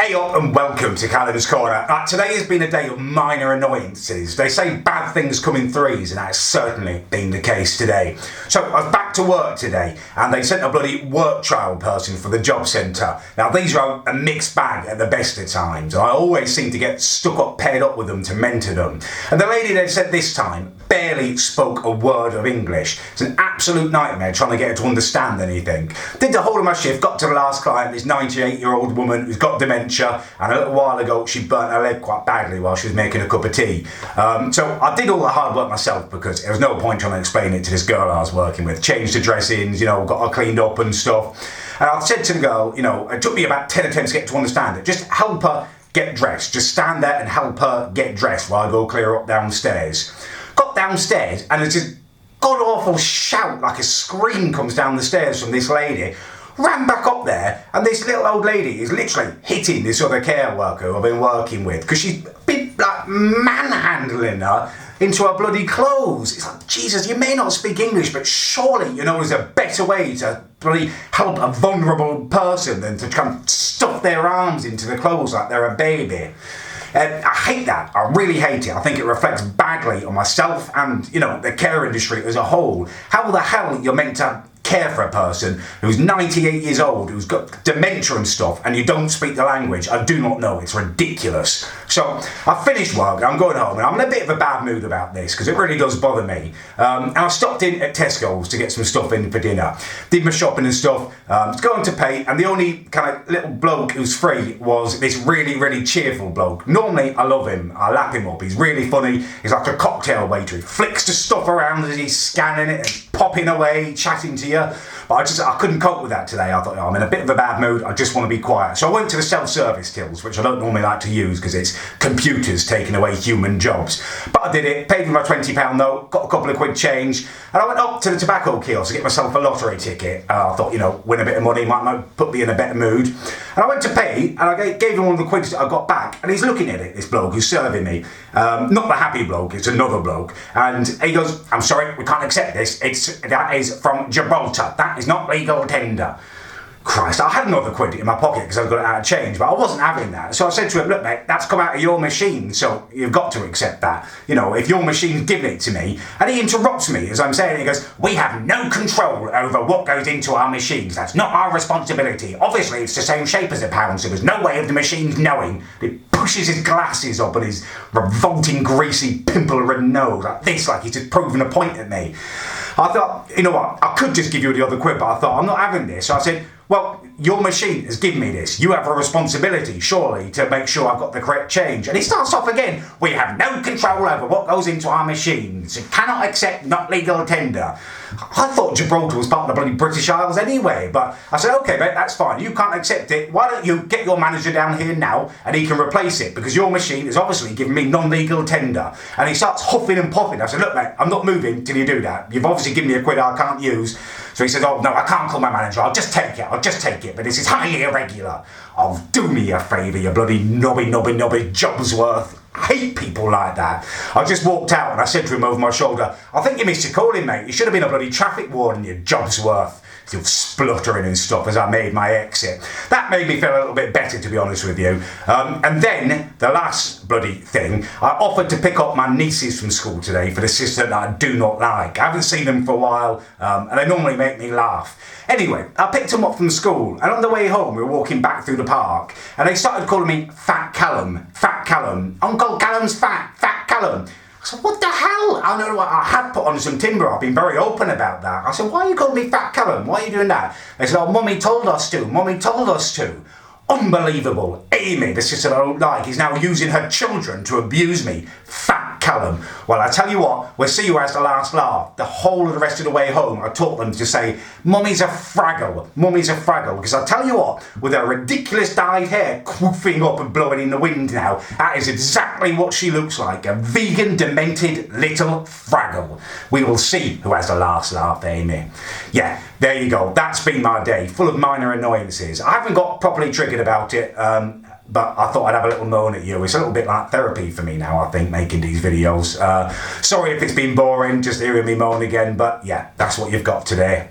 Hey up and welcome to Callum's Corner. Today has been a day of minor annoyances. They say bad things come in threes, and that's certainly been the case today. So I was back to work today, and they sent a bloody work trial person for the job centre. Now these are a mixed bag at the best of times. I always seem to get paired up with them to mentor them. And the lady they said this time barely spoke a word of English. It's an absolute nightmare trying to get her to understand anything. Did the whole of my shift, got to the last client, this 98-year-old woman who's got dementia, and a little while ago she burnt her leg quite badly while she was making a cup of tea. So I did all the hard work myself because there was no point trying to explain it to this girl I was working with. Changed the dressings, got her cleaned up and stuff. And I said to the girl, it took me about 10 attempts to get to understand it. Just help her get dressed. Just stand there and help her get dressed while I go clear her up downstairs. Got downstairs and there's this god-awful shout, like a scream comes down the stairs from this lady. Ran back up there and this little old lady is literally hitting this other care worker who I've been working with because she's been like manhandling her into her bloody clothes. It's like, Jesus, you may not speak English, but surely, there's a better way to bloody help a vulnerable person than to come stuff their arms into the clothes like they're a baby. I hate that. I really hate it. I think it reflects badly on myself and, the care industry as a whole. How the hell you're meant to care for a person who's 98 years old, who's got dementia and stuff, and you don't speak the language? I do not know. It's ridiculous. So I finished work, I'm going home, and I'm in a bit of a bad mood about this because it really does bother me. And I stopped in at Tesco's to get some stuff in for dinner. Did my shopping and stuff, was going to pay, and the only kind of little bloke who's free was this really, really cheerful bloke. Normally, I love him. I lap him up. He's really funny. He's like a cocktail waiter. He flicks the stuff around as he's scanning it and popping away, chatting to you. But I couldn't cope with that today. I thought, I'm in a bit of a bad mood. I just want to be quiet. So I went to the self-service tills, which I don't normally like to use because it's computers taking away human jobs. But I did it, paid with my £20 note, got a couple of quid change, and I went up to the tobacco kiosk to get myself a lottery ticket. I thought, win a bit of money, might put me in a better mood. And I went to pay, and I gave him one of the quids that I got back, and he's looking at it, this bloke who's serving me. Not the happy bloke, it's another bloke. And he goes, I'm sorry, we can't accept this. That is from Gibraltar. That is not legal tender. Christ, I had another quid in my pocket because I got it out of change, but I wasn't having that. So I said to him, look mate, that's come out of your machine, so you've got to accept that. If your machine's giving it to me. And he interrupts me as I'm saying, he goes, we have no control over what goes into our machines. That's not our responsibility. Obviously it's the same shape as a pound, so there's no way of the machines knowing. He pushes his glasses up and his revolting, greasy, pimple-ridden nose like this, like he's just proving a point at me. I thought, you know what, I could just give you the other quid, but I thought, I'm not having this. So I said, well, your machine has given me this. You have a responsibility, surely, to make sure I've got the correct change. And he starts off again. We have no control over what goes into our machines. You cannot accept not legal tender. I thought Gibraltar was part of the bloody British Isles anyway. But I said, OK, mate, that's fine. You can't accept it. Why don't you get your manager down here now and he can replace it? Because your machine is obviously giving me non-legal tender. And he starts huffing and puffing. I said, look, mate, I'm not moving till you do that. You've obviously given me a quid I can't use. So he says, oh, no, I can't call my manager. I'll just take it. But this is highly irregular. Oh, do me a favour, you bloody knobby Jobsworth. I hate people like that. I just walked out and I said to him over my shoulder, I think you missed your calling, mate. You should have been a bloody traffic warden, you Jobsworth. Still spluttering and stuff as I made my exit. That made me feel a little bit better, to be honest with you. And then, the last bloody thing, I offered to pick up my nieces from school today for the sister that I do not like. I haven't seen them for a while, and they normally make me laugh. Anyway, I picked them up from school, and on the way home we were walking back through the park, and they started calling me Fat Callum. Uncle Callum's Fat Callum. I said, what the hell? I know I had put on some timber. I've been very open about that. I said, why are you calling me Fat Callum? Why are you doing that? They said, oh, Mummy told us to. Unbelievable. Amy, the sister I don't like, is now using her children to abuse me. Fat Callum. Well, I tell you what, we'll see who has the last laugh. The whole of the rest of the way home, I taught them to say, Mummy's a fraggle. Because I tell you what, with her ridiculous dyed hair quoofing up and blowing in the wind now, that is exactly what she looks like. A vegan, demented little fraggle. We will see who has the last laugh, Amy. Yeah, there you go. That's been my day, full of minor annoyances. I haven't got properly triggered about it, but I thought I'd have a little moan at you. It's a little bit like therapy for me now, I think, making these videos. Sorry if it's been boring, just hearing me moan again, but yeah, that's what you've got today.